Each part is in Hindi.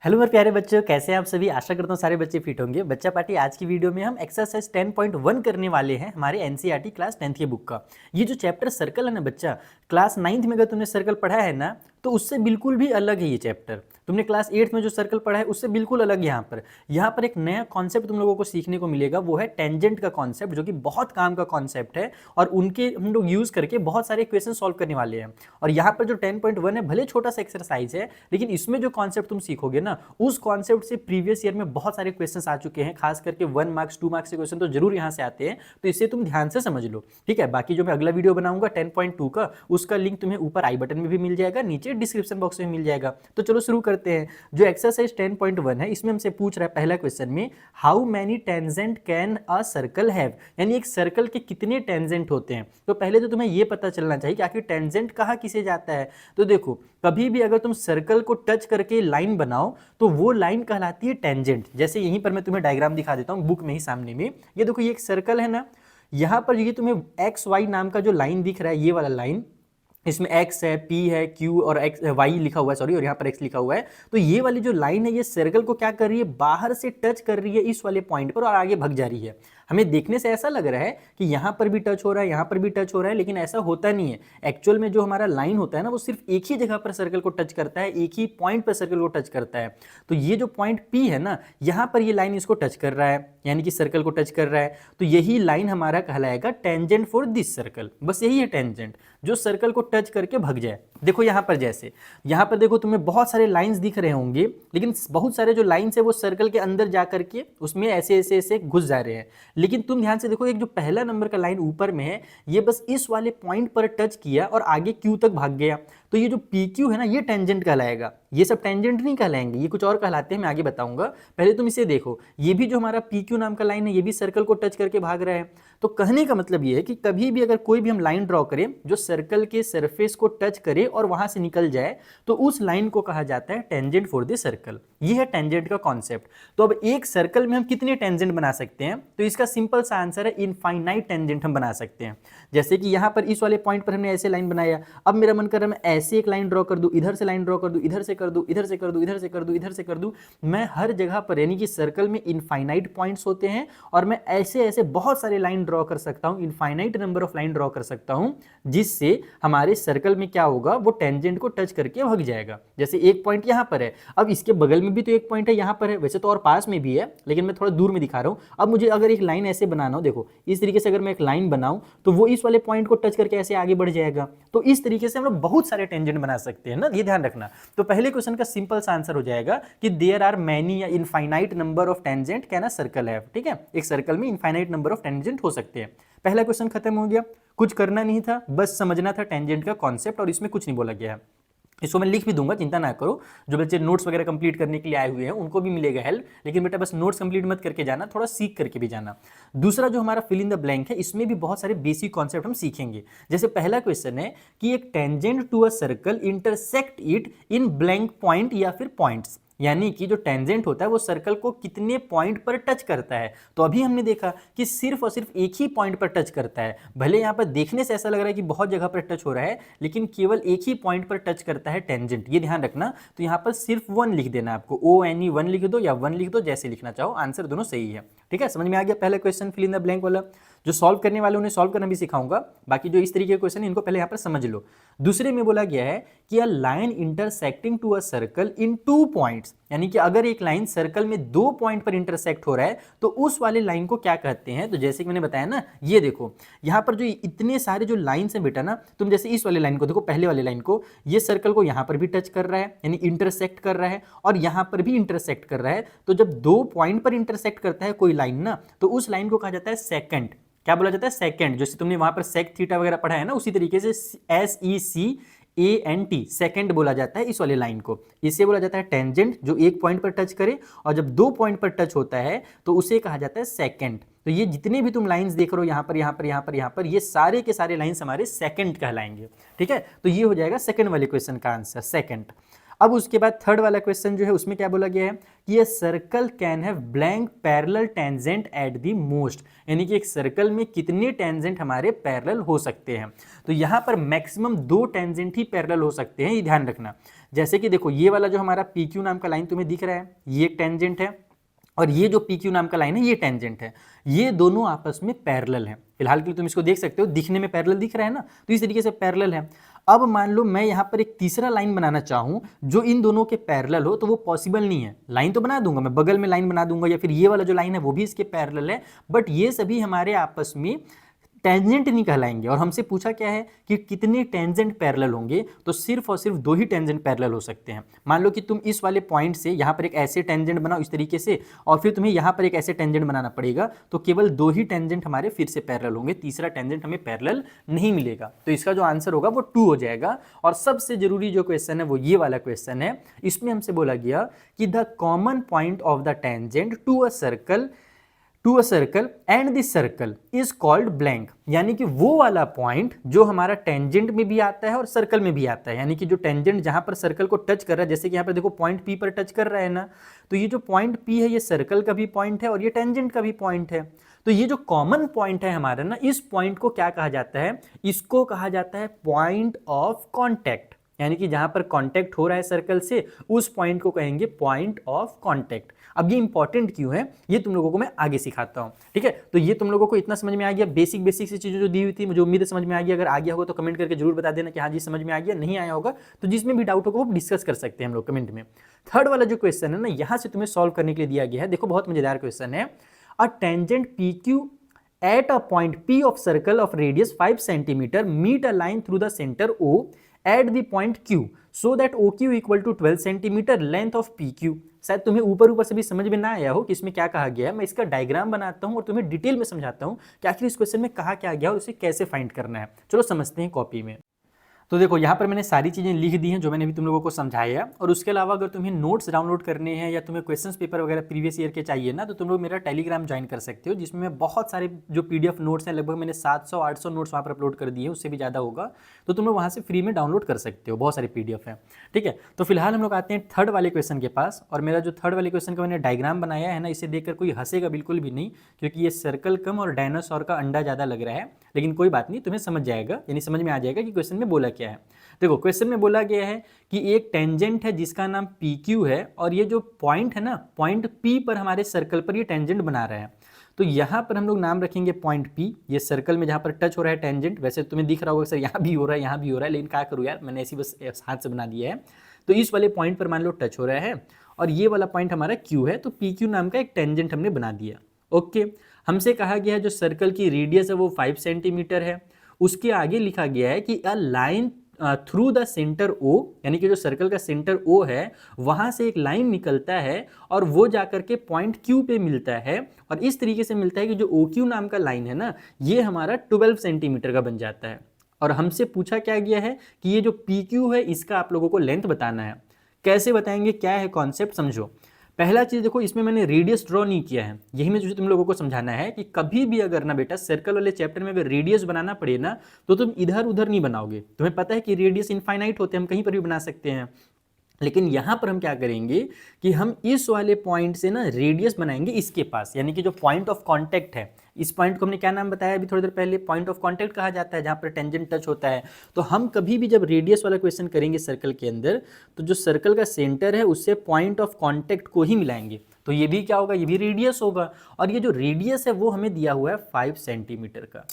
हेलो मेरे प्यारे बच्चों, कैसे हैं आप सभी। आशा करता हूँ सारे बच्चे फिट होंगे। बच्चा पार्टी आज की वीडियो में हम एक्सरसाइज 10.1 करने वाले हैं हमारे एनसीईआरटी क्लास 10th के बुक का। ये जो चैप्टर सर्कल है ना बच्चा, क्लास 9th में अगर तुमने सर्कल पढ़ा है ना तो उससे बिल्कुल भी अलग है ये चैप्टर। तुमने क्लास 8th में जो सर्कल पढ़ा है उससे बिल्कुल अलग। यहाँ पर एक नया कॉन्सेप्ट तुम लोगों को सीखने को मिलेगा, वो है टेंजेंट का कॉन्सेप्ट, जो कि बहुत काम का कॉन्सेप्ट है और उनके हम लोग यूज करके बहुत सारे क्वेश्चन सॉल्व करने वाले हैं। और यहाँ पर जो 10.1 है भले छोटा सा एक्सरसाइज है, लेकिन इसमें जो कॉन्सेप्ट तुम सीखोगे ना उस कॉन्सेप्ट से प्रीवियस ईयर में बहुत सारे क्वेश्चंस आ चुके हैं। खास करके 1 मार्क्स 2 मार्क्स के क्वेश्चन तो जरूर यहाँ से आते हैं, तो इसे तुम ध्यान से समझ लो। ठीक है, बाकी जो मैं अगला वीडियो बनाऊंगा 10.2 का, उसका लिंक तुम्हें ऊपर आई बटन में भी मिल जाएगा, नीचे डिस्क्रिप्शन बॉक्स में मिल जाएगा। तो चलो शुरू करते हैं। जो एक्सरसाइज 10.1 है इसमें हमसे पूछ रहा है पहला क्वेश्चन में, how many tangent can a circle have, यानी एक सर्कल के कितने टेंजेंट होते हैं। तो पहले तो तुम्हें यह पता चलना चाहिए कि आखिर टेंजेंट कहाँ किसे जाता है। तो देखो, कभी भी अगर तुम सर्कल को टच करके लाइन बनाओ तो वो लाइन कहलाती है टेंजेंट। जैसे यहीं पर मैं तुम्हें डायग्राम दिखा देता हूं बुक में ही सामने में। ये देखो, ये एक सर्कल है ना, यहां पर ये तुम्हें एक्स वाई नाम का जो लाइन दिख रहा है, ये वाला लाइन, इसमें x है, p है, q और x y लिखा हुआ है, सॉरी, और यहाँ पर x लिखा हुआ है। तो ये वाली जो लाइन है ये सर्कल को क्या कर रही है, बाहर से टच कर रही है इस वाले पॉइंट पर और आगे भग जा रही है। हमें देखने से ऐसा लग रहा है कि यहाँ पर भी टच हो रहा है, यहाँ पर भी टच हो रहा है, लेकिन ऐसा होता नहीं है। एक्चुअल में जो हमारा लाइन होता है ना, वो सिर्फ एक ही जगह पर सर्कल को टच करता है, एक ही पॉइंट पर सर्कल को टच करता है। तो ये जो पॉइंट P है ना, यहाँ पर ये लाइन इसको टच कर रहा है, यानी कि सर्कल को टच कर रहा है। तो यही लाइन हमारा कहलाएगा टेंजेंट फॉर दिस सर्कल। बस यही है टेंजेंट, जो सर्कल को टच करके भग जाए। देखो यहाँ पर, जैसे यहाँ पर देखो तुम्हें बहुत सारे लाइंस दिख रहे होंगे, लेकिन बहुत सारे जो लाइंस है वो सर्कल के अंदर जा करके उसमें ऐसे ऐसे ऐसे घुस जा रहे हैं। लेकिन तुम ध्यान से देखो, एक जो पहला नंबर का लाइन ऊपर में है, ये बस इस वाले पॉइंट पर टच किया और आगे क्यू तक भाग गया। तो ये जो पी क्यू है ना, ये टेंजेंट कहलाएगा। ये सब टेंजेंट नहीं कहलाएंगे, ये कुछ और कहलाते हैं, मैं आगे बताऊंगा। पहले तुम इसे देखो, ये भी जो हमारा पी क्यू नाम का लाइन है, ये भी सर्कल को टच करके भाग रहा है। तो कहने का मतलब ये है कि कभी भी अगर कोई भी हम लाइन ड्रॉ करें जो सर्कल के सरफेस को टच करे और वहां से निकल जाए, तो उस लाइन को कहा जाता है टेंजेंट फॉर द सर्कल। ये है टेंजेंट का कॉन्सेप्ट। तो अब एक सर्कल में हम कितने टेंजेंट बना सकते हैं, तो इसका सिंपल सा आंसर है इनफाइनाइट टेंजेंट हम बना सकते हैं। जैसे कि यहाँ पर इस वाले पॉइंट पर हमने ऐसे लाइन बनाया, अब मेरा मन कर रहा है मैं ऐसे एक लाइन ड्रॉ कर दूं, इधर से लाइन ड्रॉ कर दूं, इधर से कर दूं, इधर से कर दूं, इधर से कर दूं, इधर से कर दूं। मैं हर जगह पर, यानी कि सर्कल में इनफाइनाइट पॉइंट्स होते हैं और मैं ऐसे ऐसे बहुत सारे लाइन ड्रॉ कर सकता हूं, infinite number of line draw कर सकता हूं, जिससे हमारे सर्कल में क्या होगा, वो टेंजेंट को टच करके भग जाएगा। जैसे एक पॉइंट यहाँ पर है, अब इसके बगल में भी तो एक पॉइंट है, यहाँ पर है, वैसे तो और पास में भी है, लेकिन मैं थोड़ा दूर में दिखा रहा हूं। अब मुझे अगर एक लाइन ऐसे बनाना हो, देखो इस तरीके से अगर मैं एक लाइन बनाऊं तो वो इस वाले पॉइंट को टच करके ऐसे आगे बढ़ जाएगा। तो इस तरीके से हम लोग बहुत सारे टेंजेंट बना सकते हैं ना, ये ध्यान रखना। तो पहले क्वेश्चन का सिंपल सा आंसर हो जाएगा कि देयर आर मैनी या infinite number of tangent can a circle have. ठीक है, एक सर्कल में इनफाइनाइट नंबर ऑफ टेंजेंट हो सकते हैं। पहला क्वेश्चन खत्म हो गया, कुछ करना नहीं था, बस समझना था टेंजेंट का कॉन्सेप्ट, और इसमें कुछ नहीं बोला गया है। इसको मैं लिख भी दूंगा, चिंता ना करो। जो बच्चे नोट्स वगैरह कंप्लीट करने के लिए आए हुए हैं उनको भी मिलेगा हेल्प, लेकिन बेटा बस नोट्स कंप्लीट मत करके जाना, थोड़ा सीख करके भी जाना। दूसरा जो हमारा फिल इन द ब्लैंक है, इसमें भी बहुत सारे बेसिक कॉन्सेप्ट हम सीखेंगे। जैसे पहला क्वेश्चन है कि एक tangent to a circle intersect it in blank point या फिर पॉइंट्स, यानी कि जो टेंजेंट होता है वो सर्कल को कितने पॉइंट पर टच करता है। तो अभी हमने देखा कि सिर्फ और सिर्फ एक ही पॉइंट पर टच करता है। भले यहाँ पर देखने से ऐसा लग रहा है कि बहुत जगह पर टच हो रहा है, लेकिन केवल एक ही पॉइंट पर टच करता है टेंजेंट, ये ध्यान रखना। तो यहाँ पर सिर्फ 1 लिख देना, आपको ONE 1 लिख दो या 1 लिख दो, जैसे लिखना चाहो, आंसर दोनों सही है। ठीक है, समझ में आ गया पहला question fill in the blank वाला। जो सॉल्व करने वाले उन्हें सॉल्व करना भी सिखाऊंगा, बाकी जो इस तरीके के क्वेश्चन है इनको पहले यहाँ पर समझ लो। दूसरे में बोला गया है कि a line intersecting to a circle in 2 points, यानी कि अगर एक लाइन सर्कल में 2 पॉइंट पर इंटरसेक्ट हो रहा है तो उस वाले लाइन को क्या कहते हैं। तो जैसे कि मैंने बताया ना, ये देखो यहाँ पर जो इतने सारे जो लाइन्स हैं बेटा ना, तुम जैसे इस वाले लाइन को देखो, पहले वाले लाइन को, ये सर्कल को यहाँ पर भी टच कर रहा है, यानी इंटरसेक्ट कर रहा है, और यहाँ पर भी इंटरसेक्ट कर रहा है। तो जब 2 पॉइंट पर इंटरसेक्ट करता है कोई लाइन ना, तो उस लाइन को कहा जाता है सेकंड। क्या बोला जाता है, सेकंड। जैसे तुमने वहां पर सेक थीटा वगैरह पढ़ा है ना, उसी तरीके से SECANT सेकंड बोला जाता है इस वाले लाइन को। इसे बोला जाता है टेंजेंट, जो एक पॉइंट पर टच करे, और जब 2 पॉइंट पर टच होता है तो उसे कहा जाता है सेकंड। तो ये जितने भी तुम लाइंस देख रहे हो यहाँ पर, यहाँ पर, यहाँ पर, यहाँ पर, ये सारे के सारे लाइंस हमारे सेकंड कहलाएंगे। ठीक है, तो ये हो जाएगा सेकंड वाले क्वेश्चन का आंसर, सेकंड। अब उसके बाद थर्ड वाला क्वेश्चन जो है उसमें क्या बोला गया है कि ये circle can have blank parallel tangent at the most, यानी कि एक सर्कल में कितने टेंजेंट हमारे पैरेलल हो सकते हैं। तो यहाँ पर मैक्सिमम 2 टेंजेंट ही पैरेलल हो सकते हैं, ये ध्यान रखना। जैसे कि देखो ये वाला जो हमारा पी क्यू नाम का लाइन तुम्हें दिख रहा है, ये एक टेंजेंट है, और ये जो पी क्यू नाम का लाइन है ये टेंजेंट है। ये दोनों आपस में पैरेलल हैं। फिलहाल के लिए तुम इसको देख सकते हो, दिखने में पैरेलल दिख रहा है ना, तो इस तरीके से पैरेलल है। अब मान लो मैं यहाँ पर एक तीसरा लाइन बनाना चाहूँ जो इन दोनों के पैरेलल हो, तो वो पॉसिबल नहीं है। लाइन तो बना दूंगा मैं, बगल में लाइन बना दूंगा, या फिर ये वाला जो लाइन है वो भी इसके पैरेलल है, बट ये सभी हमारे आपस में टेंजेंट नहीं कहलाएंगे। और हमसे पूछा क्या है कि कितने टेंजेंट पैरेलल होंगे, तो सिर्फ और सिर्फ 2 ही टेंजेंट पैरेलल हो सकते हैं। मान लो कि तुम इस वाले पॉइंट से यहाँ पर एक ऐसे टेंजेंट बनाओ इस तरीके से, और फिर तुम्हें यहाँ पर एक ऐसे टेंजेंट बनाना पड़ेगा, तो केवल 2 ही टेंजेंट हमारे फिर से पैरेलल होंगे, तीसरा टेंजेंट हमें पैरेलल नहीं मिलेगा। तो इसका जो आंसर होगा वो 2 हो जाएगा। और सबसे जरूरी जो क्वेश्चन है वो ये वाला क्वेश्चन है। इसमें हमसे बोला गया कि the common point of the tangent to a circle and this circle is called blank, यानी कि वो वाला पॉइंट जो हमारा टेंजेंट में भी आता है और सर्कल में भी आता है। यानी कि जो टेंजेंट जहां पर सर्कल को टच कर रहा है, जैसे कि यहाँ पर देखो पॉइंट पी पर टच कर रहा है ना, तो ये जो पॉइंट पी है ये सर्कल का भी पॉइंट है और ये टेंजेंट का भी पॉइंट है। तो ये जो कॉमन पॉइंट है हमारा ना, इस पॉइंट को क्या कहा जाता है, इसको कहा जाता है पॉइंट ऑफ कॉन्टैक्ट। यानी कि जहां पर कांटेक्ट हो रहा है सर्कल से, उस पॉइंट को कहेंगे पॉइंट ऑफ कांटेक्ट। अब ये इंपॉर्टेंट क्यों है ये तुम लोगों को मैं आगे सिखाता हूं, ठीक है। तो ये तुम लोगों को इतना समझ में आ गया, बेसिक सी चीजें जो दी हुई थी, मुझे उम्मीद है समझ में आ गया। अगर आ गया होगा तो कमेंट करके जरूर बता देना कि हाँ जी समझ में आ गया। नहीं आया होगा तो जिसमें भी डाउट होगा वो डिस्कस कर सकते हैं हम लोग कमेंट में। थर्ड वाला जो क्वेश्चन है ना, यहां से तुम्हें सॉल्व करने के लिए दिया गया है। देखो बहुत मजेदार क्वेश्चन है। A tangent P Q at a point P of circle of radius 5 cm meet a line through the center O at the point Q so that OQ equal to 12 cm length of PQ। शायद तुम्हें ऊपर से भी समझ में ना आया हो कि इसमें क्या कहा गया है। मैं इसका डायग्राम बनाता हूं और तुम्हें डिटेल में समझाता हूं कि आखिर इस क्वेश्चन में कहा क्या गया और इसे कैसे फाइंड करना है। चलो समझते हैं कॉपी में। तो देखो यहाँ पर मैंने सारी चीज़ें लिख दी हैं जो मैंने भी तुम लोगों को समझाया। और उसके अलावा अगर तुम्हें नोट्स डाउनलोड करने हैं या तुम्हें क्वेश्चंस पेपर वगैरह प्रीवियस ईयर के चाहिए ना, तो तुम लोग मेरा टेलीग्राम ज्वाइन कर सकते हो, जिसमें मैं बहुत सारे जो पीडीएफ नोट्स हैं, लगभग मैंने 700-800 नोट्स वहाँ पर अपलोड कर दिए हैं, उससे भी ज़्यादा होगा। तो तुम लोग वहाँ से फ्री में डाउनलोड कर सकते हो, बहुत सारे पीडीएफ हैं, ठीक है। तो फिलहाल हम लोग आते हैं थर्ड वाले क्वेश्चन के पास। और मेरा जो थर्ड वाले क्वेश्चन का मैंने डायग्राम बनाया है ना, इसे देखकर कोई हंसेगा बिल्कुल भी नहीं, क्योंकि ये सर्कल कम और डायनासोर का अंडा ज़्यादा लग रहा है। लेकिन कोई बात नहीं, तुम्हें समझ जाएगा, यानी समझ में आ जाएगा कि क्वेश्चन में बोला क्या है। देखो क्वेश्चन में बोला गया है कि एक टेंजेंट है जिसका नाम पी क्यू है, और ये जो पॉइंट है ना, पॉइंट पी पर हमारे सर्कल पर ये टेंजेंट बना रहा है। तो यहाँ पर हम लोग नाम रखेंगे पॉइंट पी, ये सर्कल में जहाँ पर टच हो रहा है टेंजेंट। वैसे तुम्हें दिख रहा होगा सर यहाँ भी हो रहा है, यहाँ भी हो रहा है, लेकिन क्या करूँ यार, मैंने ऐसी बस हाथ से बना दिया है। तो इस वाले पॉइंट पर मान लो टच हो रहा है, और ये वाला पॉइंट हमारा क्यू है, तो पी क्यू नाम का एक टेंजेंट हमने बना दिया। ओके, हमसे कहा गया है जो सर्कल की रेडियस है वो 5 सेंटीमीटर है। उसके आगे लिखा गया है कि a line through the centre O, यानी कि जो सर्कल का सेंटर ओ है वहां से एक लाइन निकलता है और वो जाकर के पॉइंट क्यू पे मिलता है। और इस तरीके से मिलता है कि जो ओ क्यू नाम का लाइन है ना, ये हमारा 12 सेंटीमीटर का बन जाता है। और हमसे पूछा क्या गया है कि ये जो पी क्यू है इसका आप लोगों को लेंथ बताना है। कैसे बताएंगे, क्या है कॉन्सेप्ट, समझो। पहला चीज देखो, इसमें मैंने रेडियस ड्रॉ नहीं किया है। यही मैं तुम लोगों को समझाना है कि कभी भी अगर ना बेटा सर्कल वाले चैप्टर में अगर रेडियस बनाना पड़े ना, तो तुम इधर उधर नहीं बनाओगे। तुम्हें पता है कि रेडियस इनफाइनाइट होते हैं, हम कहीं पर भी बना सकते हैं। लेकिन यहां पर हम क्या करेंगे कि हम इस वाले पॉइंट से ना रेडियस बनाएंगे इसके पास, यानी कि जो पॉइंट ऑफ कांटेक्ट है। इस पॉइंट को हमने क्या नाम बताया अभी थोड़ी देर पहले, पॉइंट ऑफ कांटेक्ट कहा जाता है, जहां पर टेंजेंट टच होता है। तो हम कभी भी जब रेडियस वाला क्वेश्चन करेंगे सर्कल के अंदर, तो जो सर्कल का सेंटर है उससे पॉइंट ऑफ कांटेक्ट को ही मिलाएंगे। तो ये भी क्या होगा, ये भी रेडियस होगा। और ये जो रेडियस है वो हमें दिया हुआ है 5 सेंटीमीटर का।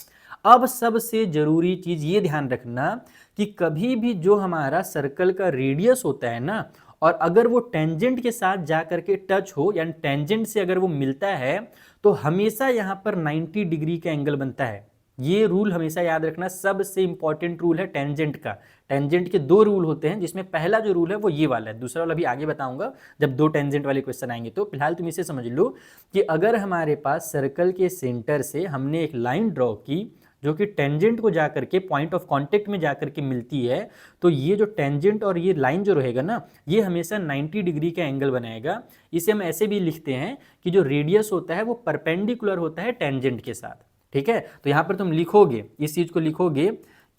अब सबसे जरूरी चीज ये ध्यान रखना कि कभी भी जो हमारा सर्कल का रेडियस होता है ना, और अगर वो टेंजेंट के साथ जाकर के टच हो, यानी टेंजेंट से अगर वो मिलता है, तो हमेशा यहां पर 90 डिग्री का एंगल बनता है। ये रूल हमेशा याद रखना, सबसे इंपॉर्टेंट रूल है टेंजेंट का। टेंजेंट के 2 रूल होते हैं, जिसमें पहला जो रूल है वो ये वाला है, दूसरा वाला भी आगे बताऊंगा जब 2 टेंजेंट वाले क्वेश्चन आएंगे। तो फिलहाल तुम इसे समझ लो कि अगर हमारे पास सर्कल के सेंटर से हमने एक लाइन ड्रॉ की जो कि टेंजेंट को जाकर के पॉइंट ऑफ कांटेक्ट में जाकर के मिलती है, तो ये जो टेंजेंट और ये लाइन जो रहेगा ना, ये हमेशा 90 डिग्री का एंगल बनाएगा। इसे हम ऐसे भी लिखते हैं कि जो रेडियस होता है वो परपेंडिकुलर होता है टेंजेंट के साथ, ठीक है। तो यहाँ पर तुम लिखोगे, इस चीज को लिखोगे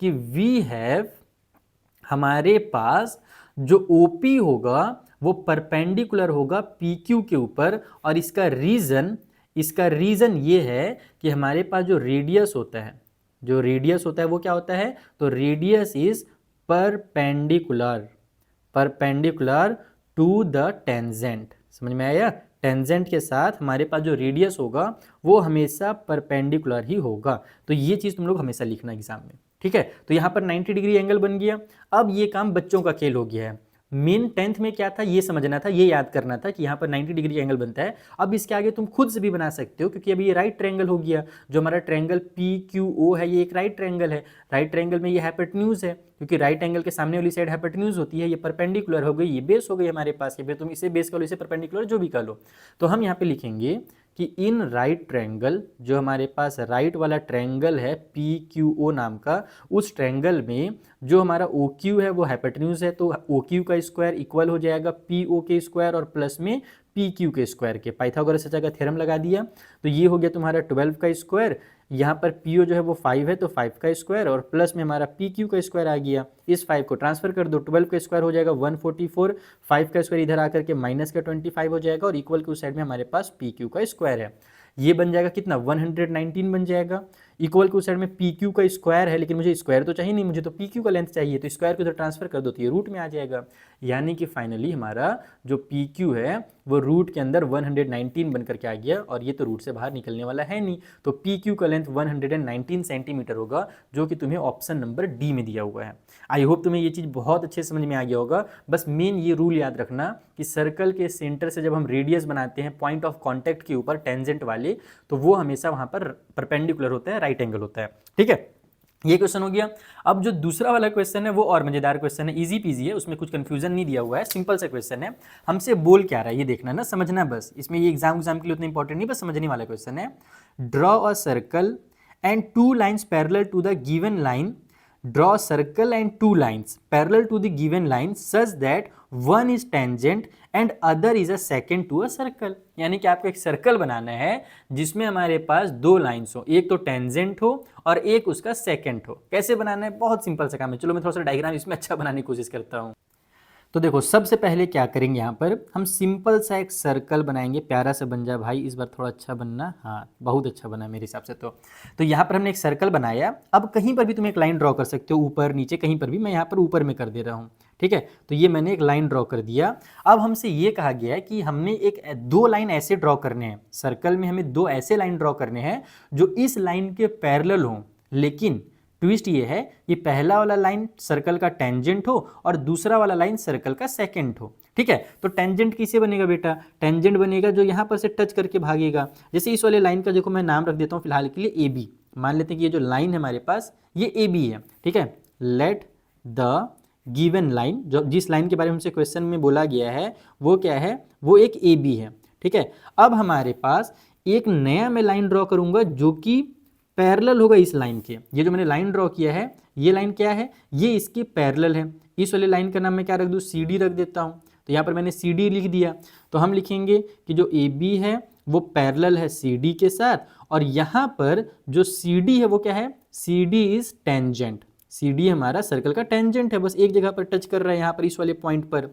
कि वी हैव, हमारे पास जो OP होगा वो परपेंडिकुलर होगा PQ के ऊपर, और इसका रीजन ये है कि हमारे पास जो रेडियस होता है, वो क्या होता है, तो radius is perpendicular to the tangent. समझ में आया? टेंजेंट के साथ हमारे पास जो रेडियस होगा वो हमेशा परपेंडिकुलर ही होगा। तो ये चीज तुम लोग हमेशा लिखना एग्जाम में, ठीक है। तो यहाँ पर 90 डिग्री एंगल बन गया। अब ये काम बच्चों का खेल हो गया है। मेन 10th में क्या था ये समझना था, ये याद करना था कि यहाँ पर 90 डिग्री एंगल बनता है। अब इसके आगे तुम खुद से भी बना सकते हो, क्योंकि अभी ये राइट ट्रायंगल हो गया। जो हमारा ट्रायंगल PQO है ये एक राइट ट्रायंगल है। राइट ट्रायंगल में ये हाइपोटेन्यूज है, क्योंकि राइट एंगल के सामने वाली साइड हाइपोटेन्यूज होती है। ये परपेंडिकुलर हो गई, ये बेस हो गई हमारे पास। ये तुम इसे बेस कर लो, इसे परपेंडिकुलर, जो भी कर लो। तो हम यहाँ पे लिखेंगे कि इन राइट ट्रायंगल, जो हमारे पास राइट वाला ट्रायंगल है PQO नाम का, उस ट्रायंगल में जो हमारा OQ है वो हाइपोटेन्यूज है, तो OQ का स्क्वायर इक्वल हो जाएगा PO के स्क्वायर और प्लस में PQ के स्क्वायर के। पाइथागोरस का थ्योरम लगा दिया, तो ये हो गया तुम्हारा 12 का स्क्वायर। यहाँ पर PO जो है वो 5 है, तो 5 का स्क्वायर और प्लस में हमारा PQ का स्क्वायर आ गया। इस 5 को ट्रांसफर कर दो, 12 का स्क्वायर हो जाएगा 144, 5 का स्क्वायर इधर आकर के माइनस का 25 हो जाएगा, और इक्वल के उस साइड में हमारे पास PQ का स्क्वायर है। ये बन जाएगा कितना, 119 बन जाएगा। इक्वल के उस साइड में PQ का स्क्वायर है, लेकिन मुझे स्क्वायर तो चाहिए नहीं, मुझे तो PQ का लेंथ चाहिए, तो स्क्वायर को इधर ट्रांसफर कर दो तो ये रूट में आ जाएगा। यानी कि फाइनली हमारा जो PQ है वो रूट के अंदर 119 बनकर के आ गया, और ये तो रूट से बाहर निकलने वाला है नहीं। तो PQ का लेंथ 119 सेंटीमीटर होगा, जो कि तुम्हें ऑप्शन नंबर D में दिया हुआ है। आई होप तुम्हें ये चीज़ बहुत अच्छे समझ में आ गया होगा। बस मेन ये रूल याद रखना कि सर्कल के सेंटर से जब हम रेडियस बनाते हैं पॉइंट ऑफ कॉन्टैक्ट के ऊपर टेंजेंट वाले, तो वो हमेशा वहाँ पर परपेंडिकुलर होता है, राइट एंगल होता है, ठीक है। ये क्वेश्चन हो गया। अब जो दूसरा वाला क्वेश्चन है वो और मजेदार क्वेश्चन है, इजी पीजी है, उसमें कुछ कंफ्यूजन नहीं दिया हुआ है, सिंपल सा क्वेश्चन है। हमसे बोल क्या रहा है ये देखना ना, समझना बस। इसमें ये एग्जाम के लिए उतना इंपॉर्टेंट नहीं, बस समझने वाला क्वेश्चन है। Draw a circle and 2 lines parallel to the given line. Draw a circle and 2 lines parallel to the given line such that one is tangent and other is a secant to a circle। यानी कि आपको एक सर्कल बनाना है जिसमें हमारे पास 2 लाइन्स हो, एक तो टेंजेंट हो और एक उसका सेकेंट हो। कैसे बनाना है, बहुत सिंपल सा काम है। चलो मैं थोड़ा सा डायग्राम इसमें अच्छा बनाने की कोशिश करता हूँ। तो देखो सबसे पहले क्या करेंगे, यहाँ पर हम सिंपल सा एक सर्कल बनाएंगे। प्यारा सा बन जाए भाई, इस बार थोड़ा अच्छा बनना। हाँ बहुत अच्छा बना मेरे हिसाब से। तो यहाँ पर हमने एक सर्कल बनाया। अब कहीं पर भी तुम एक लाइन ड्रॉ कर सकते हो, ऊपर नीचे कहीं पर भी। मैं यहाँ पर ऊपर में कर दे रहा हूँ, ठीक है। तो ये मैंने एक लाइन ड्रॉ कर दिया। अब हमसे ये कहा गया है कि हमने एक 2 लाइन ऐसे ड्रॉ करने हैं सर्कल में, हमें 2 ऐसे लाइन ड्रॉ करने हैं जो इस लाइन के पैरेलल हों। लेकिन ट्विस्ट ये है कि पहला वाला लाइन सर्कल का टेंजेंट हो और दूसरा वाला लाइन सर्कल का सेकेंट हो, ठीक है। तो टेंजेंट किसे बनेगा बेटा, टेंजेंट बनेगा जो यहाँ पर से टच करके भागेगा। जैसे इस वाले लाइन का देखो मैं नाम रख देता हूँ फिलहाल के लिए AB। मान लेते हैं कि ये जो लाइन है हमारे पास ये AB है, ठीक है। लेट द गिवन लाइन, जो जिस लाइन के बारे में हमसे क्वेश्चन में बोला गया है वो क्या है, वो एक AB है, ठीक है। अब हमारे पास एक नया मैं लाइन ड्रॉ करूंगा जो कि पैरेलल होगा इस लाइन के। ये जो मैंने लाइन ड्रॉ किया है ये लाइन क्या है, ये इसकी पैरेलल है। इस वाले लाइन का नाम मैं क्या रख दूँ, CD रख देता हूँ। तो यहाँ पर मैंने CD लिख दिया। तो हम लिखेंगे कि जो AB है वो पैरेलल है CD के साथ, और यहाँ पर जो CD है वो क्या है, CD इज टेंजेंट। CD हमारा सर्कल का टेंजेंट है, बस एक जगह पर टच कर रहा है यहाँ पर इस वाले पॉइंट पर।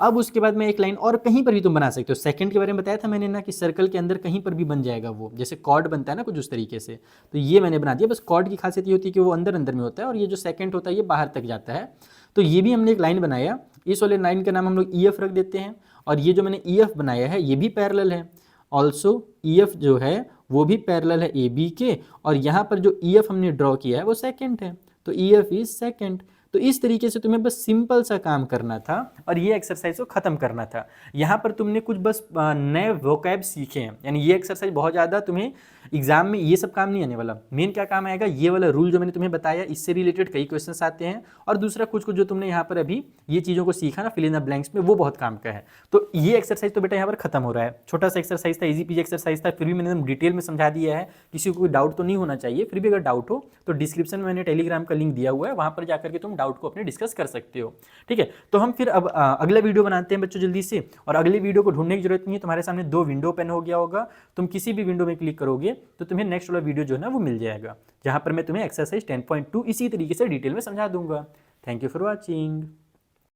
अब उसके बाद में एक लाइन और कहीं पर भी तुम बना सकते हो। सेकंड के बारे में बताया था मैंने ना कि सर्कल के अंदर कहीं पर भी बन जाएगा वो, जैसे कॉर्ड बनता है ना कुछ उस तरीके से। तो ये मैंने बना दिया। बस कॉर्ड की खासियत ये होती है कि वो अंदर अंदर में होता है और ये जो सेकंड होता है ये बाहर तक जाता है। तो ये भी हमने एक लाइन बनाया। इस वाले लाइन का नाम हम लोग EF रख देते हैं, और ये जो मैंने EF बनाया है ये भी पैरेलल है। ऑल्सो EF जो है वो भी पैरेलल है AB के, और यहाँ पर जो EF हमने ड्रॉ किया है वो सेकेंड है, तो EF इज सेकेंड। तो इस तरीके से तुम्हें बस सिंपल सा काम करना था और ये एक्सरसाइज को खत्म करना था। यहाँ पर तुमने कुछ बस नए वोकैब सीखे हैं, यानी ये एक्सरसाइज बहुत ज़्यादा तुम्हें एग्जाम में ये सब काम नहीं आने वाला। मेन क्या काम आएगा, ये वाला रूल जो मैंने तुम्हें बताया इससे रिलेटेड कई क्वेश्चंस आते हैं, और दूसरा कुछ कुछ जो तुमने यहाँ पर अभी ये चीज़ों को सीखा ना फिल इन द ब्लैंक्स में, वो बहुत काम का है। तो ये एक्सरसाइज तो बेटा यहाँ पर खत्म हो रहा है। छोटा सा एक्सरसाइज था, इजी पीजी एक्सरसाइज था, फिर भी मैंने डिटेल में समझा दिया है। किसी को कोई डाउट तो नहीं होना चाहिए। फिर भी अगर डाउट हो तो डिस्क्रिप्शन में मैंने टेलीग्राम का लिंक दिया हुआ है, वहाँ पर जाकर के तुम डाउट को अपने डिस्कस कर सकते हो, ठीक है। तो हम फिर अब अगला वीडियो बनाते हैं बच्चों जल्दी से, और अगले वीडियो को ढूंढने की जरूरत नहीं है। तुम्हारे सामने 2 विंडो ओपन हो गया होगा, तुम किसी भी विंडो में क्लिक करोगे तो तुम्हें नेक्स्ट वाला वीडियो जो है ना वो मिल जाएगा, जहां पर मैं तुम्हें एक्सरसाइज 10.2 इसी तरीके से डिटेल में समझा दूंगा। Thank you for watching.